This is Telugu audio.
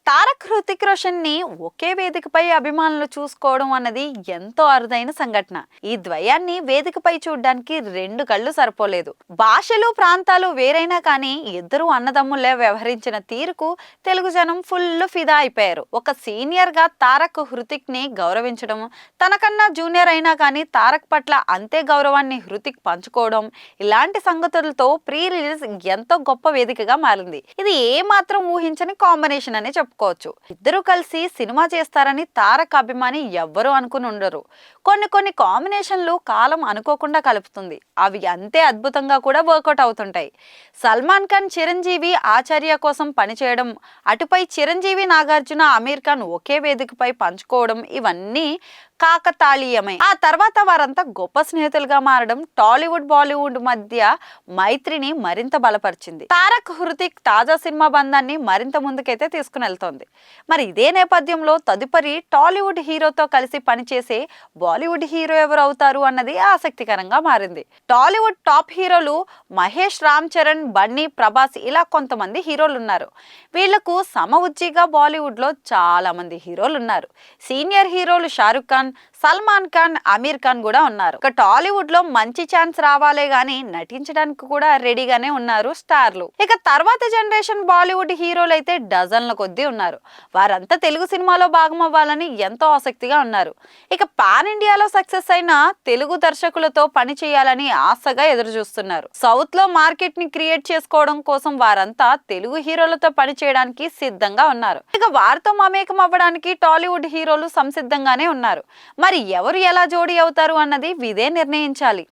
తారక్ హృతిక్ రోషన్ ని ఒకే వేదికపై అభిమానులు చూసుకోవడం అన్నది ఎంతో అరుదైన సంఘటన. ఈ ద్వయాన్ని వేదికపై చూడ్డానికి రెండు కళ్ళు సరిపోలేదు. భాషలు ప్రాంతాలు వేరైనా కానీ ఇద్దరు అన్నదమ్ములే వ్యవహరించిన తీరుకు తెలుగు జనం ఫుల్ ఫిదా అయిపోయారు. ఒక సీనియర్ గా తారక్ హృతిక్ ని గౌరవించడం, తనకన్నా జూనియర్ అయినా కానీ తారక్ పట్ల అంతే గౌరవాన్ని హృతిక్ పంచుకోవడం, ఇలాంటి సంగతులతో ప్రీ రిలీజ్ ఎంతో గొప్ప వేదికగా మారింది. ఇది ఏ మాత్రం ఊహించని కాంబినేషన్ అని చెప్పుకోవచ్చు. ఇద్దరు కలిసి సినిమా చేస్తారని తారక్ అభిమాని ఎవ్వరూ అనుకుని ఉండరు. కొన్ని కాంబినేషన్లు కాలం అనుకోకుండా కలుపుతుంది. అవి అంతే అద్భుతంగా కూడా వర్కౌట్ అవుతుంటాయి. సల్మాన్ ఖాన్ చిరంజీవి ఆచార్య కోసం పనిచేయడం, అటుపై చిరంజీవి నాగార్జున అమీర్ ఖాన్ ఒకే వేదికపై పంచుకోవడం ఇవన్నీ కాకతాళీయమే. ఆ తర్వాత వారంతా గొప్ప స్నేహితులుగా మారడం టాలీవుడ్ బాలీవుడ్ మధ్య మైత్రిని మరింత బలపరిచింది. తారక్ హృతిక్ తాజా సినిమా బంధాన్ని మరింత ముందుకైతే తీసుకుని వెళ్తోంది. మరి ఇదే నేపథ్యంలో తదుపరి టాలీవుడ్ హీరోతో కలిసి పనిచేసే బాలీవుడ్ హీరో ఎవరు అవుతారు అన్నది ఆసక్తికరంగా మారింది. టాలీవుడ్ టాప్ హీరోలు మహేష్, రామ్ చరణ్, బన్నీ, ప్రభాస్ ఇలా కొంతమంది హీరోలు ఉన్నారు. వీళ్లకు సమ ఉజ్జీగా బాలీవుడ్ లో చాలా మంది హీరోలు ఉన్నారు. సీనియర్ హీరోలు షారుఖ్ ఖాన్, సల్మాన్ ఖాన్, అమీర్ ఖాన్ కూడా ఉన్నారు. ఇక టాలీవుడ్ లో మంచి ఛాన్స్ రావాలే గానీ నటించడానికి కూడా రెడీగానే ఉన్నారు స్టార్లు. ఇక తర్వాత జనరేషన్ బాలీవుడ్ హీరోలు అయితే డజన్ల కొద్దీ ఉన్నారు. వారంతా తెలుగు సినిమాలో భాగం అవ్వాలని ఎంతో ఆసక్తిగా ఉన్నారు. ఇక పాన్ ఇండియాలో సక్సెస్ అయిన తెలుగు దర్శకులతో పని చేయాలని ఆశగా ఎదురు చూస్తున్నారు. సౌత్ లో మార్కెట్ ని క్రియేట్ చేసుకోవడం కోసం వారంతా తెలుగు హీరోలతో పని చేయడానికి సిద్ధంగా ఉన్నారు. ఇక వారితో మమేకం అవ్వడానికి టాలీవుడ్ హీరోలు సంసిద్ధంగానే ఉన్నారు. మరి ఎవరు ఎలా జోడీ అవుతారు అన్నది విదే నిర్ణయించాలి.